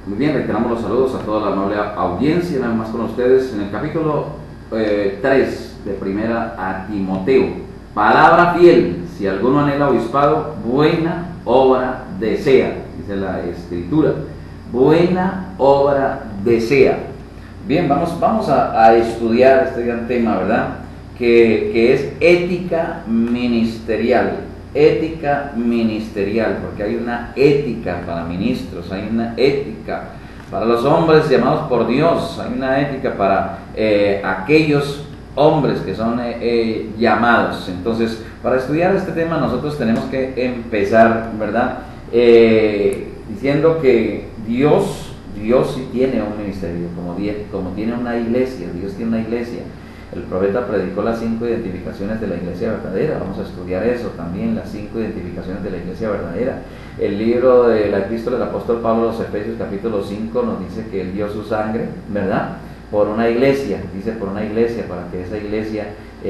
Muy bien, reiteramos los saludos a toda la amable audiencia, nada más con ustedes en el capítulo 3 de primera a Timoteo. Palabra fiel, si alguno anhela obispado, buena obra desea, dice la Escritura. Buena obra desea. Bien, vamos a estudiar este gran tema, ¿verdad? Que es ética ministerial. Ética ministerial, porque hay una ética para ministros, hay una ética para los hombres llamados por Dios, hay una ética para aquellos hombres que son llamados. Entonces, para estudiar este tema nosotros tenemos que empezar, ¿verdad? Diciendo que Dios sí tiene un ministerio, como tiene una iglesia. Dios tiene una iglesia. El profeta predicó las 5 identificaciones de la iglesia verdadera. Vamos a estudiar eso también, las 5 identificaciones de la iglesia verdadera. El libro de la epístola del apóstol Pablo a los Efesios capítulo 5 nos dice que él dio su sangre, ¿verdad? Por una iglesia, dice por una iglesia, para que esa iglesia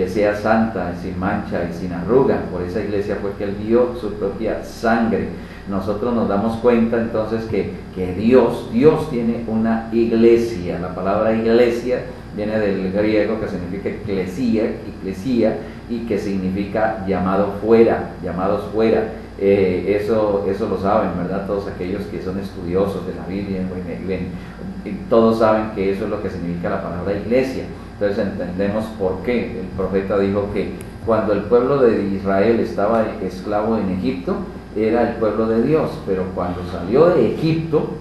sea santa, sin mancha y sin arruga. Por esa iglesia fue que él dio su propia sangre. Nosotros nos damos cuenta entonces que Dios tiene una iglesia. La palabra iglesia viene del griego, que significa eclesia, y que significa llamados fuera. Eso lo saben, ¿verdad? Todos aquellos que son estudiosos de la Biblia, todos saben que eso es lo que significa la palabra iglesia. Entonces entendemos por qué el profeta dijo que cuando el pueblo de Israel estaba esclavo en Egipto, era el pueblo de Dios, pero cuando salió de Egipto,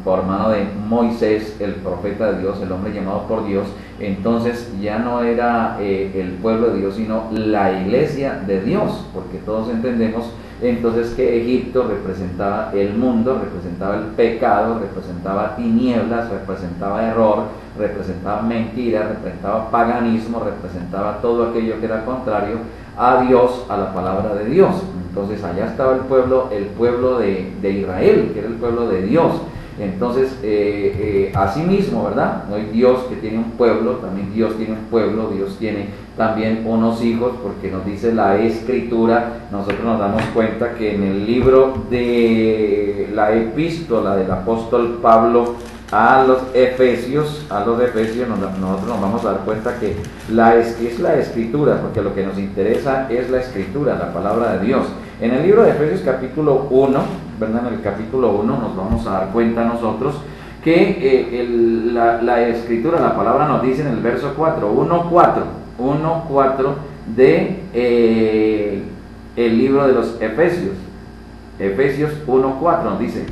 por mano de Moisés, el profeta de Dios, el hombre llamado por Dios, entonces ya no era el pueblo de Dios, sino la iglesia de Dios, porque todos entendemos entonces que Egipto representaba el mundo, representaba el pecado, representaba tinieblas, representaba error, representaba mentira, representaba paganismo, representaba todo aquello que era contrario a Dios, a la palabra de Dios. Entonces allá estaba el pueblo de Israel, que era el pueblo de Dios. Entonces, asimismo, ¿verdad? No hay Dios que tiene un pueblo, también Dios tiene un pueblo, Dios tiene también unos hijos, porque nos dice la Escritura. Nosotros nos damos cuenta que en el libro de la epístola del apóstol Pablo a los Efesios, nosotros nos vamos a dar cuenta que es la Escritura, porque lo que nos interesa es la Escritura, la palabra de Dios. En el libro de Efesios capítulo 1, ¿verdad? En el capítulo 1 nos vamos a dar cuenta nosotros que la Escritura, la palabra nos dice en el verso 4, 1.4 de el libro de los Efesios 1.4 nos dice: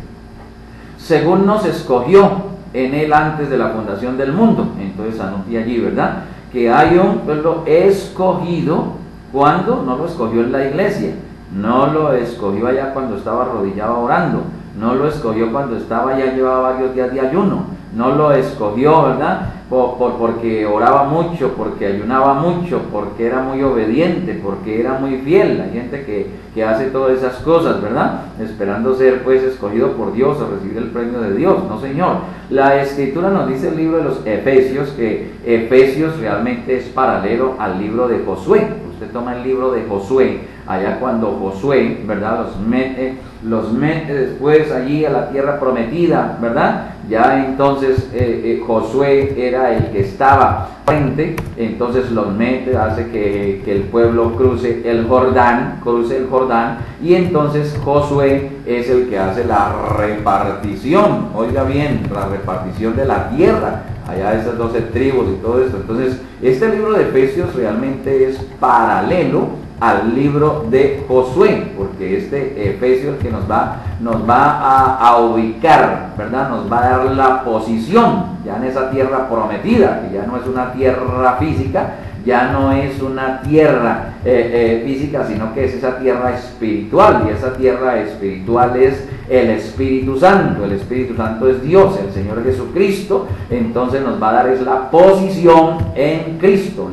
según nos escogió en él antes de la fundación del mundo. Entonces anoté allí, ¿verdad? Que hay un pueblo escogido. ¿Cuándo? No lo escogió en la iglesia, no lo escogió allá cuando estaba arrodillado orando, no lo escogió cuando ya llevaba varios días de ayuno, no lo escogió, ¿verdad? Porque oraba mucho, porque ayunaba mucho, porque era muy obediente, porque era muy fiel. Hay gente que hace todas esas cosas, ¿verdad? Esperando ser pues escogido por Dios o recibir el premio de Dios. No, señor. La Escritura nos dice el libro de los Efesios que Efesios realmente es paralelo al libro de Josué. Usted toma el libro de Josué, allá cuando Josué, ¿verdad? Los mete después allí a la tierra prometida, ¿verdad? Ya entonces Josué era el que estaba frente, entonces los mete, hace que el pueblo cruce el Jordán, y entonces Josué es el que hace la repartición, oiga bien, la repartición de la tierra, allá esas 12 tribus y todo esto. Entonces este libro de Efesios realmente es paralelo al libro de Josué, porque este Efesios que nos va a ubicar, ¿verdad? Nos va a dar la posición ya en esa tierra prometida, que ya no es una tierra física, ya no es una tierra física, sino que es esa tierra espiritual, y esa tierra espiritual es el Espíritu Santo. El Espíritu Santo es Dios, el Señor Jesucristo. Entonces nos va a dar es la posición en Cristo,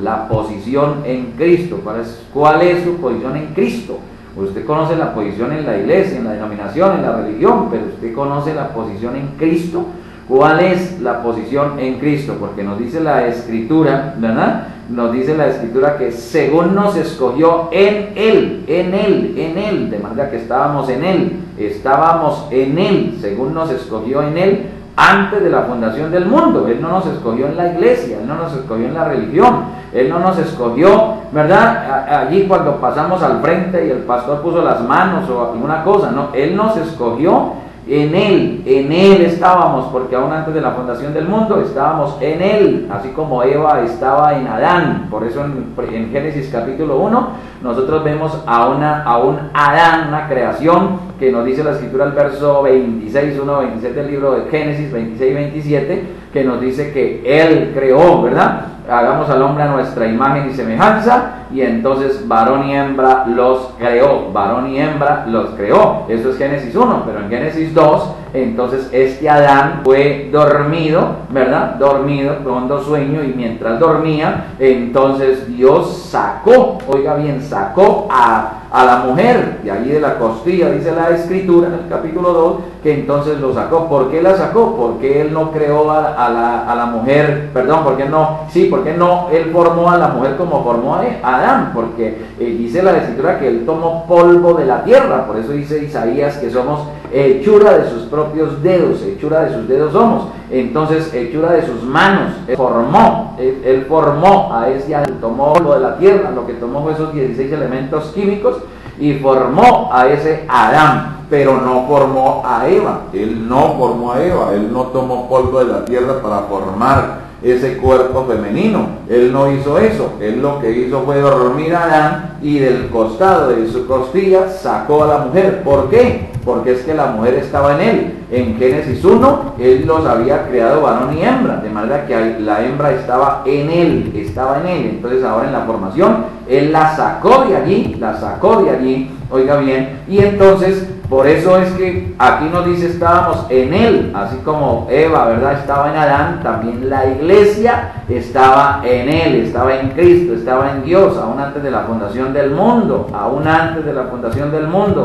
¿Cuál es su posición en Cristo? Usted conoce la posición en la iglesia, en la denominación, en la religión, pero usted conoce la posición en Cristo. ¿Cuál es la posición en Cristo? Porque nos dice la Escritura, ¿verdad? nos dice la Escritura que según nos escogió en Él, de manera que estábamos en Él, según nos escogió en Él, antes de la fundación del mundo. Él no nos escogió en la iglesia, Él no nos escogió en la religión, Él no nos escogió, ¿verdad? Allí cuando pasamos al frente y el pastor puso las manos o alguna cosa, no, Él nos escogió en Él estábamos, porque aún antes de la fundación del mundo estábamos en Él, así como Eva estaba en Adán. Por eso en Génesis capítulo 1 nosotros vemos a un Adán, una creación, que nos dice la Escritura, el verso 26, 1-27 del libro de Génesis 26 y 27, que nos dice que Él creó, ¿verdad? Hagamos al hombre a nuestra imagen y semejanza, y entonces varón y hembra los creó, eso es Génesis 1, pero en Génesis 2, entonces este Adán fue dormido, ¿verdad? Dormido, hondo sueño, y mientras dormía, entonces Dios sacó, oiga bien, sacó a la mujer, y allí de la costilla, dice la Escritura en el capítulo 2, que entonces lo sacó. ¿Por qué la sacó? Porque Él no creó a la mujer, porque no Él formó a la mujer como formó a Adán, porque dice la Escritura que Él tomó polvo de la tierra. Por eso dice Isaías que somos hechura de sus propios dedos, hechura de sus dedos somos. Entonces, hechura de sus manos, Él formó a ese Adán, tomó polvo de la tierra, lo que tomó fue esos 16 elementos químicos y formó a ese Adán, pero no formó a Eva. Él no formó a Eva, Él no tomó polvo de la tierra para formar ese cuerpo femenino. Él no hizo eso. Él lo que hizo fue dormir a Adán, y del costado de su costilla sacó a la mujer. ¿Por qué? Porque es que la mujer estaba en Él. En Génesis 1, Él los había creado varón y hembra, de manera que la hembra estaba en Él. Entonces ahora en la formación, Él la sacó de allí, oiga bien, y entonces por eso es que aquí nos dice estábamos en Él, así como Eva, ¿verdad?, estaba en Adán, también la iglesia estaba en Él, estaba en Cristo, estaba en Dios, aún antes de la fundación del mundo,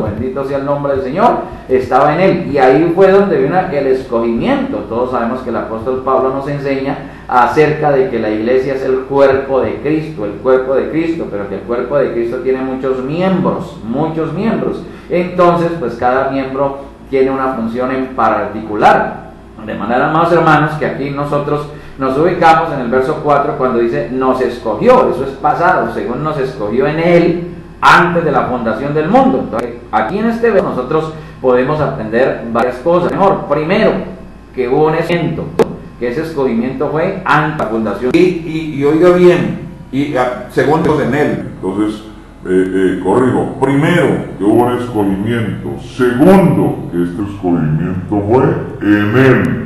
bendito sea el nombre del Señor, estaba en Él, y ahí fue donde vino el escogimiento. Todos sabemos que el apóstol Pablo nos enseña acerca de que la iglesia es el cuerpo de Cristo, pero que el cuerpo de Cristo tiene muchos miembros, entonces pues cada miembro tiene una función en particular, de manera, amados hermanos, que aquí nosotros nos ubicamos en el verso 4 cuando dice nos escogió, eso es pasado, según nos escogió en Él antes de la fundación del mundo. Entonces aquí en este verso nosotros podemos aprender varias cosas. Primero, que hubo un escogimiento, que ese escogimiento fue antes de la fundación. Y oiga bien, segundo en Él. Entonces, corrijo, primero, que hubo un escogimiento. Segundo, que este escogimiento fue en Él.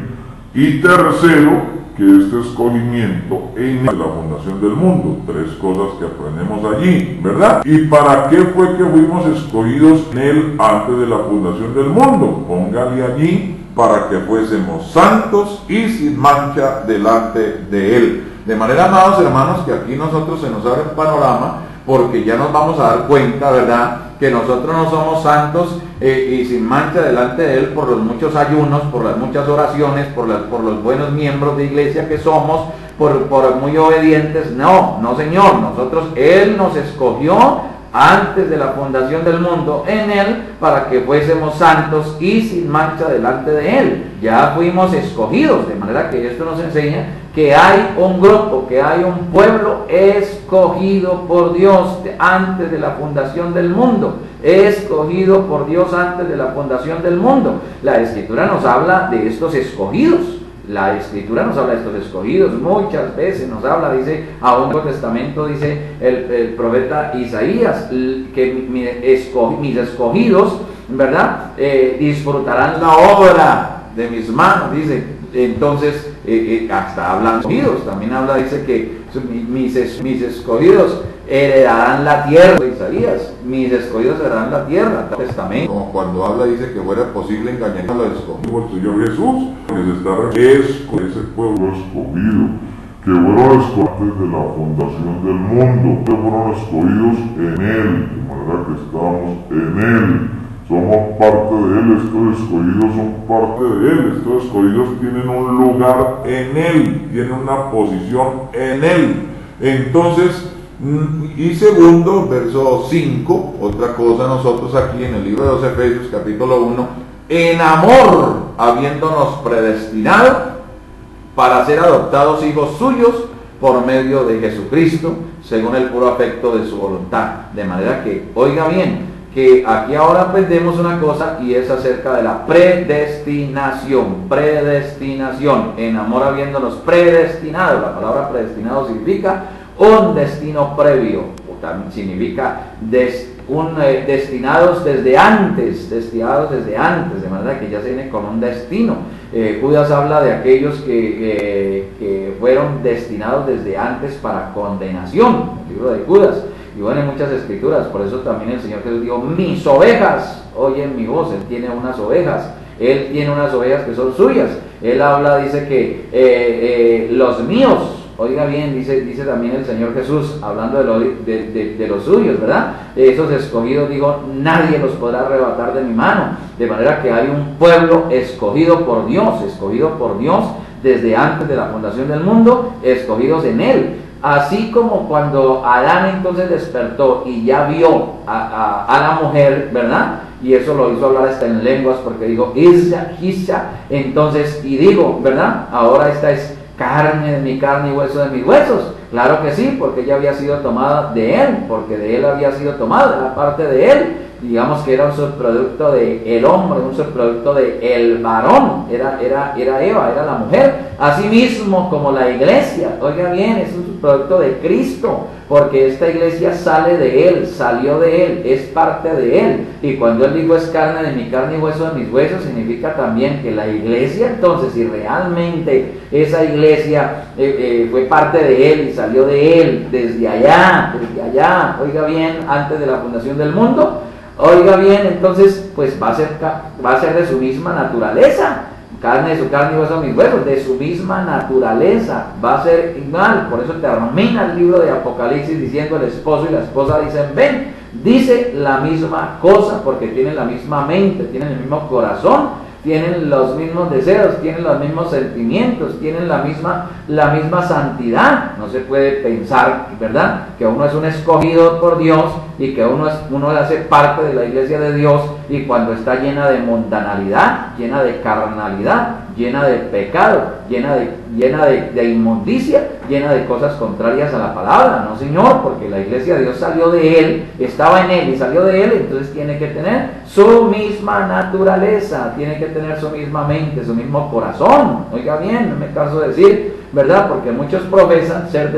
Y tercero, que este escogimiento en la fundación del mundo. Tres cosas que aprendemos allí, ¿verdad? ¿Y para qué fue que fuimos escogidos en Él antes de la fundación del mundo? Póngale allí: para que fuésemos santos y sin mancha delante de Él. De manera, amados hermanos, que aquí nosotros se nos abre un panorama, porque ya nos vamos a dar cuenta, ¿verdad?, que nosotros no somos santos y sin mancha delante de Él por los muchos ayunos, por las muchas oraciones, por los buenos miembros de iglesia que somos, por muy obedientes. No, Señor, Él nos escogió antes de la fundación del mundo en Él, para que fuésemos santos y sin mancha delante de Él. Ya fuimos escogidos, de manera que esto nos enseña que hay un grupo, que hay un pueblo escogido por Dios antes de la fundación del mundo, La Escritura nos habla de estos escogidos. Muchas veces nos habla, dice, aún en el Nuevo Testamento, dice el profeta Isaías, que mis escogidos, ¿verdad?, disfrutarán la obra de mis manos, dice. Entonces, hasta hablan escogidos, también habla, dice que mis escogidos heredarán la tierra, Isaías, mis escogidos heredarán la tierra, el Testamento. Como cuando habla, dice que fuera posible engañar a los escogidos. El Señor Jesús ese pueblo escogido, que fueron escogidos antes de la fundación del mundo, que fueron escogidos en Él, de manera que estamos en Él. Somos parte de Él, estos escogidos son parte de Él, estos escogidos tienen un lugar en Él, tienen una posición en Él. Entonces, y segundo, verso 5, otra cosa nosotros aquí en el libro de los Efesios, capítulo 1, en amor, habiéndonos predestinado para ser adoptados hijos suyos por medio de Jesucristo, según el puro afecto de su voluntad. De manera que, oiga bien, que aquí ahora aprendemos una cosa y es acerca de la predestinación. Predestinación, en amor habiéndonos predestinado. La palabra predestinado significa un destino previo, o también significa destinados desde antes, de manera que ya se viene con un destino. Judas habla de aquellos que fueron destinados desde antes para condenación, el libro de Judas. Y bueno, en muchas escrituras, por eso también el Señor Jesús dijo, mis ovejas oyen mi voz. Él tiene unas ovejas que son suyas. Él habla, dice que los míos, oiga bien, dice también el Señor Jesús, hablando de los suyos, ¿verdad? Esos escogidos, digo, nadie los podrá arrebatar de mi mano. De manera que hay un pueblo escogido por Dios desde antes de la fundación del mundo, escogidos en Él. Así como cuando Adán entonces despertó y ya vio a la mujer, ¿verdad? Y eso lo hizo hablar hasta en lenguas porque dijo, Isha, entonces, y digo, ¿verdad? Ahora esta es carne de mi carne y hueso de mis huesos. Claro que sí, porque ella había sido tomada de él, porque de él había sido tomada, era parte de él. Digamos que era un subproducto del hombre, un subproducto del varón, era Eva, era la mujer. Asimismo como la iglesia, oiga bien, es un subproducto de Cristo, porque esta iglesia sale de Él, salió de Él, es parte de Él. Y cuando Él dijo es carne de mi carne y hueso de mis huesos, significa también que la iglesia, entonces, si realmente esa iglesia fue parte de Él y salió de Él desde allá, oiga bien, antes de la fundación del mundo, oiga bien, entonces, pues va a ser de su misma naturaleza. Carne de su carne y hueso de mis huesos, de su misma naturaleza, va a ser igual. Por eso termina el libro de Apocalipsis diciendo el esposo y la esposa dicen ven, dice la misma cosa porque tienen la misma mente, tienen el mismo corazón, tienen los mismos deseos, tienen los mismos sentimientos, tienen la misma santidad. No se puede pensar, ¿verdad?, que uno es un escogido por Dios y que uno hace parte de la iglesia de Dios y cuando está llena de mundanalidad, llena de carnalidad, llena de pecado, llena de inmundicia, llena de cosas contrarias a la palabra. No, Señor, porque la iglesia de Dios salió de Él, estaba en Él y salió de Él, entonces tiene que tener su misma naturaleza, tiene que tener su misma mente, su mismo corazón. Oiga bien, no me canso de decir, ¿verdad? Porque muchos profesan ser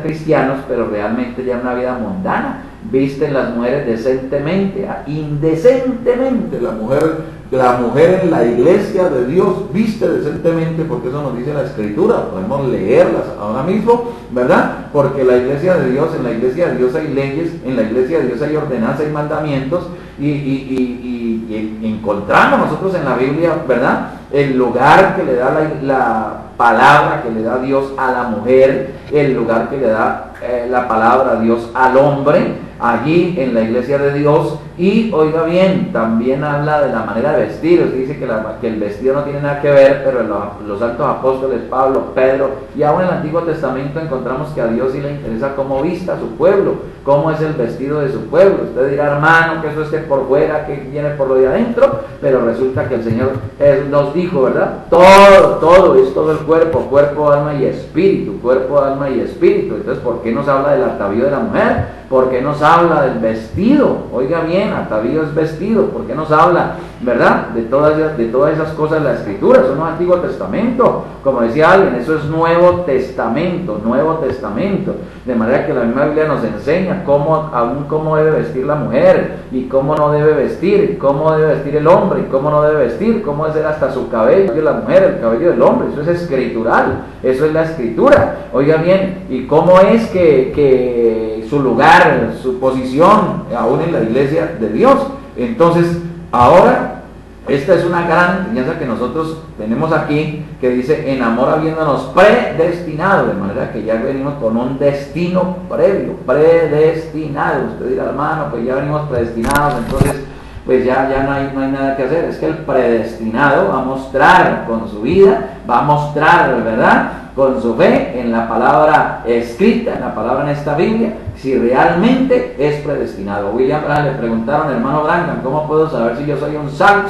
cristianos, pero realmente ya una vida mundana. Visten las mujeres decentemente, indecentemente. La mujer en la iglesia de Dios viste decentemente, porque eso nos dice la Escritura. Podemos leerlas ahora mismo, ¿verdad? Porque en la iglesia de Dios hay leyes, en la iglesia de Dios hay ordenanzas y mandamientos, y encontramos nosotros en la Biblia, ¿verdad?, el lugar que le da la palabra que le da Dios a la mujer, el lugar que le da la palabra a Dios al hombre, allí en la iglesia de Dios. Y oiga bien, también habla de la manera de vestir. Dice que el vestido no tiene nada que ver, pero los altos apóstoles, Pablo, Pedro, y aún en el Antiguo Testamento encontramos que a Dios sí le interesa cómo vista a su pueblo, cómo es el vestido de su pueblo. Usted dirá, hermano, que eso esté por fuera, que viene por lo de adentro, pero resulta que el Señor nos dijo, ¿verdad? Todo es todo el cuerpo, alma y espíritu, cuerpo, alma y espíritu. Entonces, ¿por qué nos habla del atavío de la mujer? ¿Por qué nos habla del vestido? Oiga bien, atavío es vestido. ¿Por qué nos habla, verdad, de todas esas cosas de la Escritura? Eso no es Antiguo Testamento, como decía alguien, eso es Nuevo Testamento. De manera que la misma Biblia nos enseña cómo debe vestir la mujer y cómo no debe vestir, cómo debe vestir el hombre y cómo no debe vestir, cómo debe ser hasta su cabello de la mujer, el cabello del hombre. Eso es escritural, eso es la Escritura. Oiga bien, y cómo es que su lugar, su posición, aún en la iglesia de Dios. Entonces, ahora, esta es una gran enseñanza que nosotros tenemos aquí, que dice, en amor habiéndonos predestinado, de manera que ya venimos con un destino previo, predestinado. Usted dirá, hermano, pues ya venimos predestinados, entonces, pues ya no hay nada que hacer. Es que el predestinado va a mostrar con su vida, va a mostrar, ¿verdad?, con su fe en la palabra escrita, en la palabra en esta Biblia, si realmente es predestinado. William Branham le preguntaron, hermano Branham, ¿cómo puedo saber si yo soy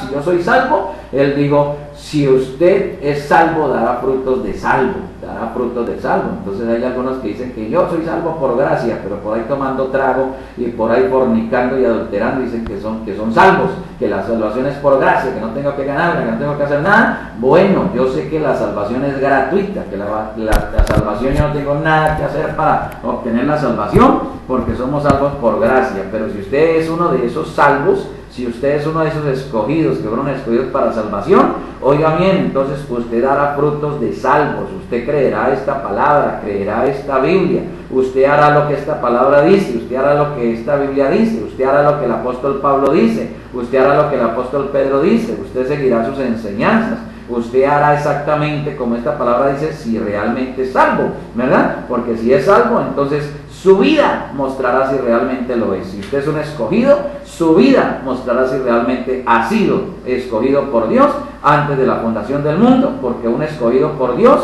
si yo soy salvo? Él dijo, si usted es salvo, dará frutos de salvo, dará frutos de salvo. Entonces hay algunos que dicen que yo soy salvo por gracia, pero por ahí tomando trago y por ahí fornicando y adulterando dicen que son salvos, que la salvación es por gracia, que no tengo que ganarla, que no tengo que hacer nada. Bueno, yo sé que la salvación es gratuita, que la salvación yo no tengo nada que hacer para obtener la salvación, porque somos salvos por gracia. Pero si usted es uno de esos salvos, si usted es uno de esos escogidos, que fueron escogidos para salvación, oiga bien, entonces usted dará frutos de salvos, usted creerá esta palabra, creerá esta Biblia, usted hará lo que esta palabra dice, usted hará lo que esta Biblia dice, usted hará lo que el apóstol Pablo dice, usted hará lo que el apóstol Pedro dice, usted seguirá sus enseñanzas, usted hará exactamente como esta palabra dice, si realmente es salvo, ¿verdad? Porque si es salvo, entonces su vida mostrará si realmente lo es. Si usted es un escogido, su vida mostrará si realmente ha sido escogido por Dios antes de la fundación del mundo, porque un escogido por Dios,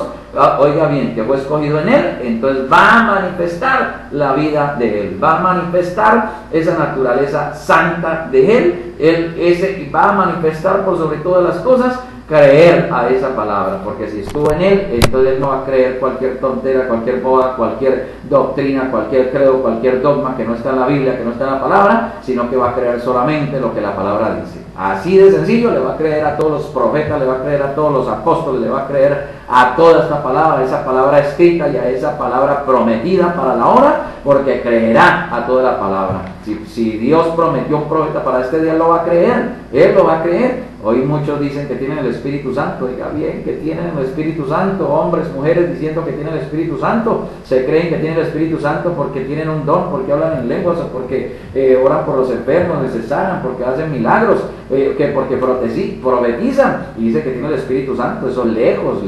oiga bien, que fue escogido en Él, entonces va a manifestar la vida de Él, va a manifestar esa naturaleza santa de Él, va a manifestar por sobre todas las cosas creer a esa palabra, porque si estuvo en Él, entonces no va a creer cualquier tontera, cualquier boda, cualquier doctrina, cualquier credo, cualquier dogma que no está en la Biblia, que no está en la palabra, sino que va a creer solamente lo que la palabra dice. Así de sencillo, le va a creer a todos los profetas, le va a creer a todos los apóstoles, le va a creer a toda esta palabra, esa palabra escrita y a esa palabra prometida para la hora, porque creerá a toda la palabra. Si Dios prometió un profeta para este día, lo va a creer, Él lo va a creer. Hoy muchos dicen que tienen el Espíritu Santo, diga bien, que tienen el Espíritu Santo, hombres, mujeres diciendo que tienen el Espíritu Santo, se creen que tienen el Espíritu Santo porque tienen un don, porque hablan en lenguas, o porque oran por los enfermos, les sanan, porque hacen milagros, porque profetizan, y dice que tienen el Espíritu Santo. Eso lejos,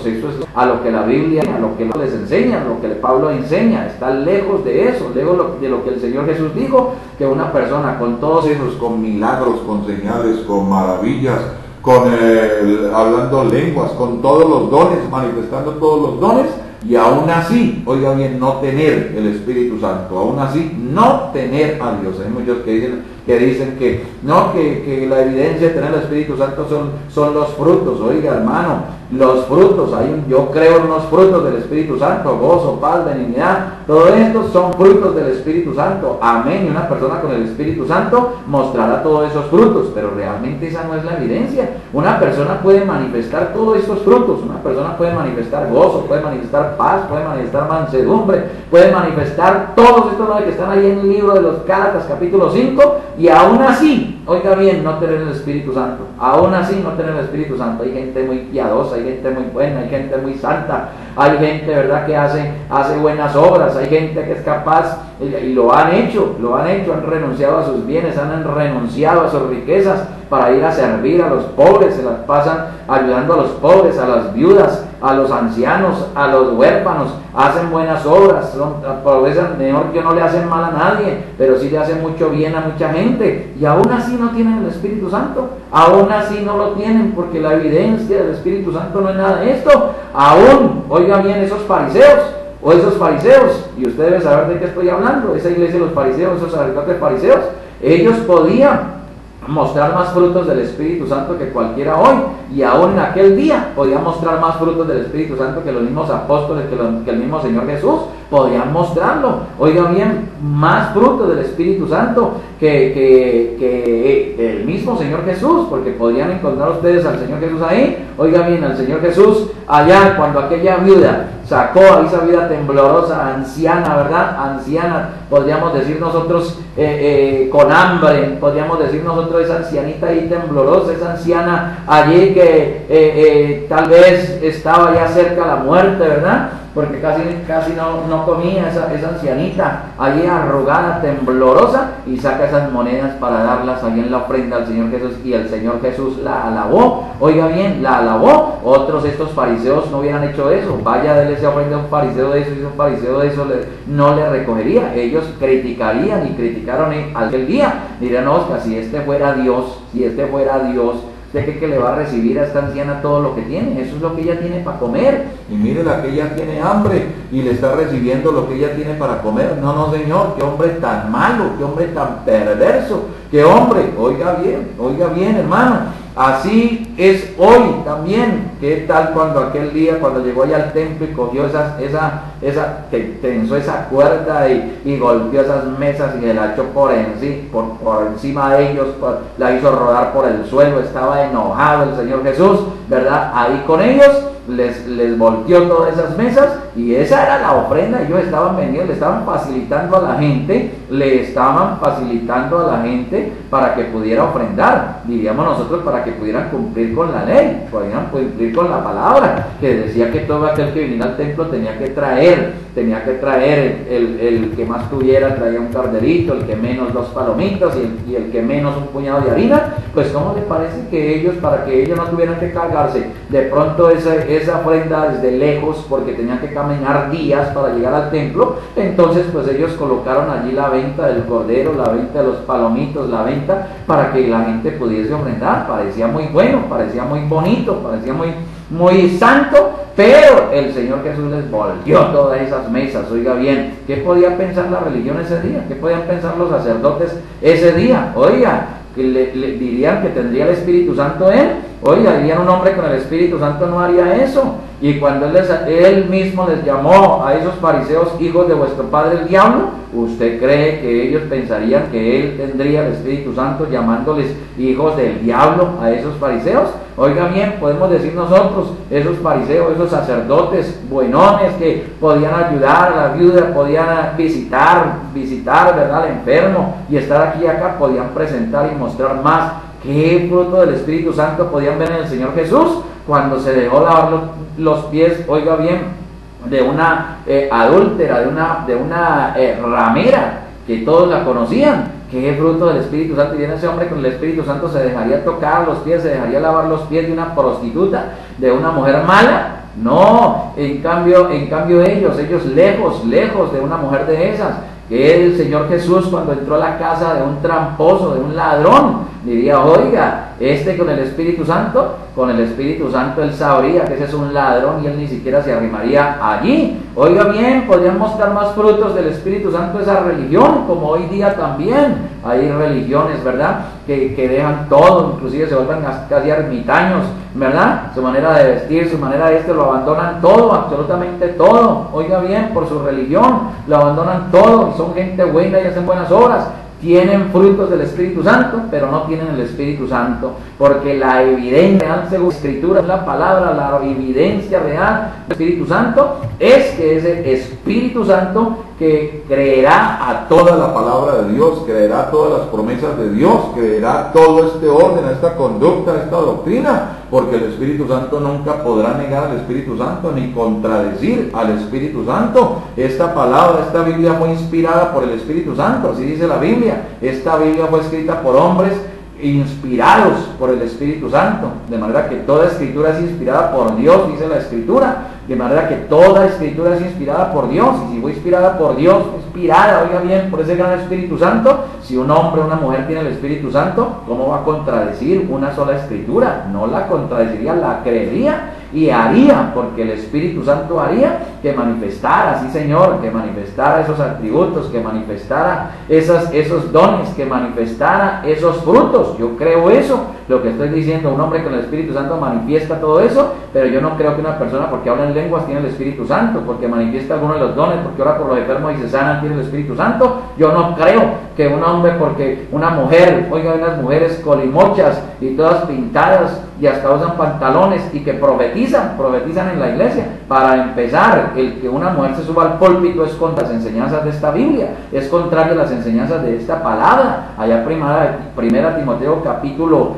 eso es a lo que la Biblia, a lo que les enseña, a lo que Pablo enseña, está lejos de eso, lejos de lo que el Señor Jesús dijo, que una persona con todos esos, con milagros, con señales, con maravillas, hablando lenguas, con todos los dones, manifestando todos los dones, y aún así, oiga bien, no tener el Espíritu Santo, aún así no tener a Dios. Hay muchos que dicen que no, que la evidencia de tener el Espíritu Santo son los frutos. Oiga, hermano, los frutos, yo creo en unos frutos del Espíritu Santo, gozo, paz, benignidad, todo esto son frutos del Espíritu Santo, amén. Y una persona con el Espíritu Santo mostrará todos esos frutos, pero realmente esa no es la evidencia. Una persona puede manifestar todos estos frutos, una persona puede manifestar gozo, puede manifestar paz, puede manifestar mansedumbre, puede manifestar todos estos que están ahí en el libro de los Gálatas capítulo 5, y aún así, oiga bien, no tener el Espíritu Santo, aún así no tener el Espíritu Santo. Hay gente muy piadosa, hay gente muy buena, hay gente muy santa, hay gente, verdad, que hace buenas obras, hay gente que es capaz, y lo han hecho, han renunciado a sus bienes, han renunciado a sus riquezas para ir a servir a los pobres, se las pasan ayudando a los pobres, a las viudas, a los ancianos, a los huérfanos, hacen buenas obras, aprovechan, mejor que no le hacen mal a nadie, pero sí le hacen mucho bien a mucha gente, y aún así no tienen el Espíritu Santo, aún así no lo tienen, porque la evidencia del Espíritu Santo no es nada de esto. Aún, oiga bien, esos fariseos, y usted debe saber de qué estoy hablando, esa iglesia de los fariseos, esos sacerdotes fariseos, ellos podían mostrar más frutos del Espíritu Santo que cualquiera hoy, y aún en aquel día podían mostrar más frutos del Espíritu Santo que los mismos apóstoles, que el mismo Señor Jesús, podían mostrarlo. Oiga bien, más frutos del Espíritu Santo que el mismo Señor Jesús, porque podrían encontrar ustedes al Señor Jesús ahí. Oiga bien, al Señor Jesús allá cuando aquella viuda sacó a esa viuda temblorosa, anciana, ¿verdad? Anciana, podríamos decir nosotros, con hambre, podríamos decir nosotros, esa ancianita ahí temblorosa, esa anciana allí que tal vez estaba ya cerca de la muerte, ¿verdad? Porque casi no comía esa ancianita allí arrugada, temblorosa, y saca esas monedas para darlas allí en la ofrenda al Señor Jesús, y el Señor Jesús la alabó. Oiga bien, la alabó. Otros estos fariseos no hubieran hecho eso. Vaya, déle esa ofrenda a un fariseo de eso, y un fariseo de eso no le recogería. Ellos criticarían, y criticaron aquel día. Dirán, Oscar, si este fuera Dios, ¿Usted cree que le va a recibir a esta anciana todo lo que tiene? Eso es lo que ella tiene para comer. Y mírela que ella tiene hambre y le está recibiendo lo que ella tiene para comer. No, no, señor, qué hombre tan malo, qué hombre tan perverso, qué hombre. Oiga bien, hermano. Así es hoy también. ¿Qué tal cuando aquel día, cuando llegó allá al templo y cogió tensó esa cuerda y golpeó esas mesas y se la echó por encima de ellos, la hizo rodar por el suelo? Estaba enojado el Señor Jesús, ¿verdad? Ahí con ellos les volteó todas esas mesas y esa era la ofrenda. Ellos estaban vendiendo, le estaban facilitando a la gente para que pudiera ofrendar, diríamos nosotros, para que pudieran cumplir con la ley, pudieran cumplir con la palabra, que decía que todo aquel que viniera al templo tenía que traer el que más tuviera, traía un carderito, el que menos 2 palomitas y el que menos un puñado de harina. Pues ¿cómo le parece que ellos, para que ellos no tuvieran que cargarse de pronto esa ofrenda desde lejos, porque tenían que caminar días para llegar al templo, entonces pues ellos colocaron allí la venta del cordero, la venta de los palomitos, la venta para que la gente pudiese ofrendar? Parecía muy bueno, parecía muy bonito, parecía muy santo, pero el Señor Jesús les volvió todas esas mesas. Oiga bien, ¿qué podía pensar la religión ese día? ¿Qué podían pensar los sacerdotes ese día? Oiga, que le dirían que tendría el Espíritu Santo él. Oiga, dirían, un hombre con el Espíritu Santo no haría eso. Y cuando él mismo les llamó a esos fariseos hijos de vuestro padre el diablo, ¿usted cree que ellos pensarían que él tendría el Espíritu Santo llamándoles hijos del diablo a esos fariseos? Oiga bien, podemos decir nosotros, esos fariseos, esos sacerdotes buenones que podían ayudar a la viuda, podían visitar, ¿verdad?, al enfermo y estar aquí y acá, podían presentar y mostrar más. ¿Qué fruto del Espíritu Santo podían ver en el Señor Jesús cuando se dejó lavar los pies, oiga bien, de una adúltera, de una ramera, que todos la conocían? ¿Qué fruto del Espíritu Santo? Y en ese hombre con el Espíritu Santo se dejaría tocar los pies, se dejaría lavar los pies de una prostituta, de una mujer mala? No, en cambio ellos lejos de una mujer de esas. Que el Señor Jesús, cuando entró a la casa de un tramposo, de un ladrón, diría, oiga, con el Espíritu Santo él sabría que ese es un ladrón y él ni siquiera se arrimaría allí. Oiga bien, podrían mostrar más frutos del Espíritu Santo esa religión, como hoy día también hay religiones, ¿verdad?, que dejan todo, inclusive se vuelven casi ermitaños, ¿verdad? Su manera de vestir, su manera de lo abandonan todo, absolutamente todo. Oiga bien, por su religión lo abandonan todo y son gente buena y hacen buenas obras. Tienen frutos del Espíritu Santo, pero no tienen el Espíritu Santo, porque la evidencia real, según la Escritura, la palabra, la evidencia real del Espíritu Santo es que ese Espíritu Santo que creerá a toda la palabra de Dios, creerá todas las promesas de Dios, creerá todo este orden, esta conducta, esta doctrina, porque el Espíritu Santo nunca podrá negar al Espíritu Santo ni contradecir al Espíritu Santo. Esta palabra, esta Biblia fue inspirada por el Espíritu Santo, así dice la Biblia. Esta Biblia fue escrita por hombres inspirados por el Espíritu Santo, de manera que toda escritura es inspirada por Dios, dice la Escritura, de manera que toda escritura es inspirada por Dios, y si fue inspirada por Dios, inspirada, oiga bien, por ese gran Espíritu Santo, si un hombre o una mujer tiene el Espíritu Santo, ¿cómo va a contradecir una sola escritura? No la contradeciría, la creería y haría, porque el Espíritu Santo haría que manifestara, sí Señor, que manifestara esos atributos, que manifestara esos dones, que manifestara esos frutos. Yo creo eso, lo que estoy diciendo, un hombre con el Espíritu Santo manifiesta todo eso, pero yo no creo que una persona porque habla en lenguas tiene el Espíritu Santo, porque manifiesta alguno de los dones, porque ora por los enfermos y se sanan, tiene el Espíritu Santo. Yo no creo que un hombre, porque una mujer, oiga, unas mujeres colimochas y todas pintadas y hasta usan pantalones y que profetizan en la iglesia. Para empezar, el que una mujer se suba al púlpito es contra las enseñanzas de esta Biblia, es contrario a las enseñanzas de esta palabra. Allá primera Timoteo capítulo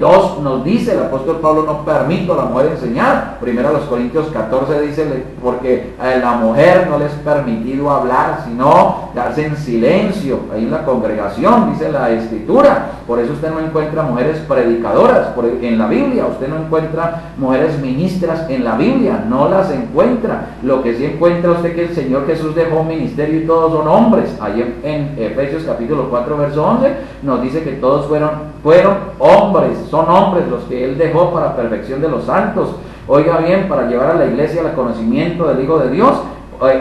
2 nos dice, el apóstol Pablo no permite a la mujer enseñar. Primera los Corintios 14 dice, porque a la mujer no les es permitido hablar, sino darse en silencio ahí en la congregación, dice la Escritura. Por eso usted no encuentra mujeres predicadoras en la Biblia, usted no encuentra mujeres ministras en la Biblia, no las encuentra. Lo que sí encuentra usted que el Señor Jesús dejó un ministerio y todos son hombres. Ahí en Efesios capítulo 4 verso 11 nos dice que todos fueron hombres son hombres los que Él dejó para perfección de los santos. Oiga bien, para llevar a la iglesia al conocimiento del Hijo de Dios.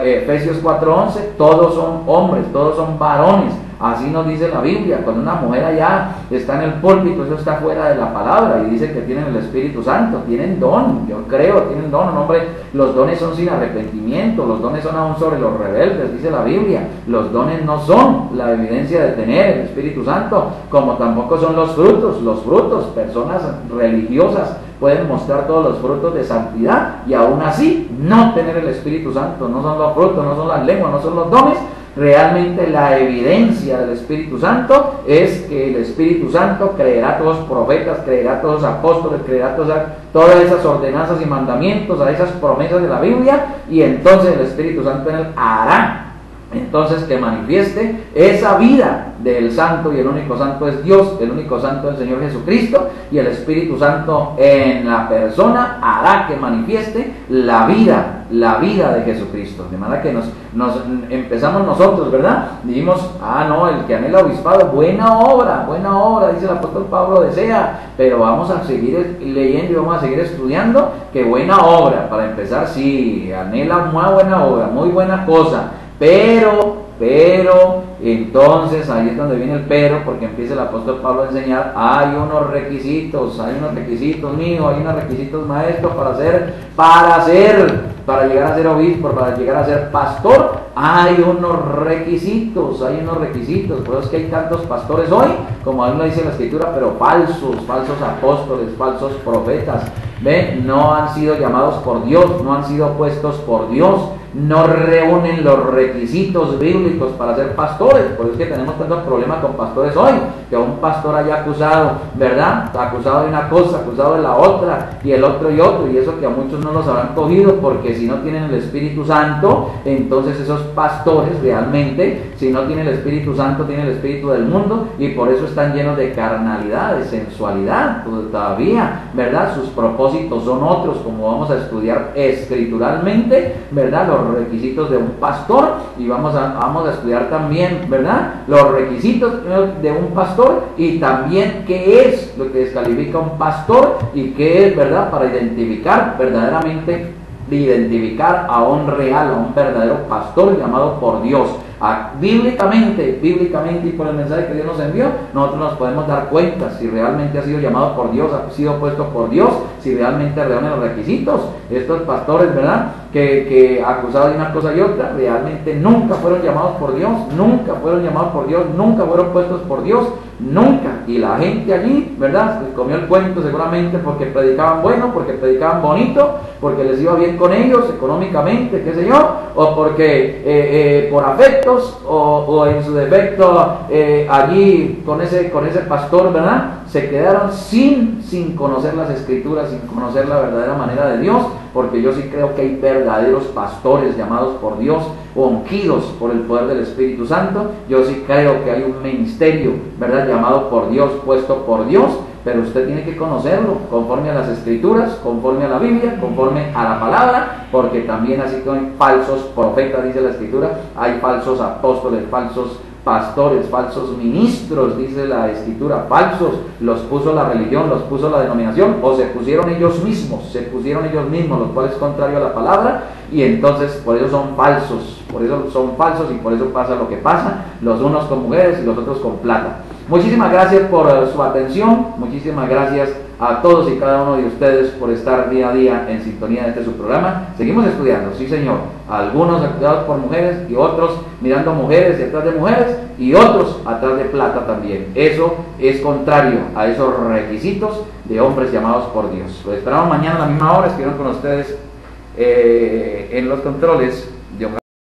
Efesios 4:11, todos son hombres, todos son varones. Así nos dice la Biblia. Cuando una mujer allá está en el púlpito, eso está fuera de la palabra, y dice que tienen el Espíritu Santo, tienen don, yo creo, tienen don. Un hombre, los dones son sin arrepentimiento, los dones son aún sobre los rebeldes, dice la Biblia. Los dones no son la evidencia de tener el Espíritu Santo, como tampoco son los frutos. Los frutos, personas religiosas pueden mostrar todos los frutos de santidad y aún así no tener el Espíritu Santo. No son los frutos, no son las lenguas, no son los dones. Realmente la evidencia del Espíritu Santo es que el Espíritu Santo creerá a todos los profetas, creerá a todos los apóstoles, creerá a todas esas ordenanzas y mandamientos, a esas promesas de la Biblia, y entonces el Espíritu Santo en él hará entonces que manifieste esa vida del santo, y el único santo es Dios, el único santo es el Señor Jesucristo, y el Espíritu Santo en la persona hará que manifieste la vida de Jesucristo. De manera que nos empezamos nosotros, ¿verdad? Dijimos, no, el que anhela obispado, buena obra, dice el apóstol Pablo, desea, pero vamos a seguir leyendo y vamos a seguir estudiando, que buena obra, para empezar, sí, anhela una buena obra, muy buena cosa. Pero, entonces ahí es donde viene el pero, porque empieza el apóstol Pablo a enseñar, hay unos requisitos míos, hay unos requisitos maestros para llegar a ser obispo, para llegar a ser pastor, hay unos requisitos, por eso es que hay tantos pastores hoy, como aún lo dice la Escritura, pero falsos apóstoles, falsos profetas, ¿ven? No han sido llamados por Dios, no han sido puestos por Dios, no reúnen los requisitos bíblicos para ser pastores. Por eso es que tenemos tantos problemas con pastores hoy, que un pastor haya acusado, ¿verdad? Acusado de una cosa, acusado de la otra, y el otro y otro, y eso que a muchos no los habrán cogido, porque si no tienen el Espíritu Santo, entonces esos pastores realmente, si no tienen el Espíritu Santo, tienen el espíritu del mundo, y por eso están llenos de carnalidad, de sensualidad, todavía, ¿verdad? Sus propósitos son otros, como vamos a estudiar escrituralmente, ¿verdad? Los requisitos de un pastor, y vamos a estudiar también, ¿verdad? Los requisitos de un pastor, y también qué es lo que descalifica a un pastor, y qué es, ¿verdad? Para identificar verdaderamente, identificar a un verdadero pastor llamado por Dios. Bíblicamente y por el mensaje que Dios nos envió, nosotros nos podemos dar cuenta si realmente ha sido llamado por Dios, ha sido puesto por Dios, si realmente reúne los requisitos. Estos pastores, ¿verdad?, que acusados de una cosa y otra, realmente nunca fueron llamados por Dios, nunca fueron puestos por Dios, nunca. Y la gente allí, ¿verdad?, les comió el cuento seguramente porque predicaban bueno, porque predicaban bonito, porque les iba bien con ellos económicamente, qué sé yo, o porque por afectos, o en su defecto allí con ese pastor, ¿verdad?, se quedaron sin conocer las Escrituras, sin conocer la verdadera manera de Dios, porque yo sí creo que hay verdaderos pastores llamados por Dios, ungidos por el poder del Espíritu Santo. Yo sí creo que hay un ministerio, ¿verdad?, llamado por Dios, puesto por Dios, pero usted tiene que conocerlo conforme a las Escrituras, conforme a la Biblia, conforme a la palabra, porque también así como hay falsos profetas, dice la Escritura, hay falsos apóstoles, falsos pastores, falsos ministros, dice la Escritura, falsos, los puso la religión, los puso la denominación, o se pusieron ellos mismos, lo cual es contrario a la palabra, y entonces por eso son falsos, y por eso pasa lo que pasa, los unos con mujeres y los otros con plata. Muchísimas gracias por su atención, muchísimas gracias a todos y cada uno de ustedes por estar día a día en sintonía de este su programa. Seguimos estudiando, sí señor, algunos acusados por mujeres y otros mirando mujeres detrás de mujeres y otros atrás de plata también. Eso es contrario a esos requisitos de hombres llamados por Dios. Los esperamos mañana a la misma hora, estuvieron con ustedes en los controles.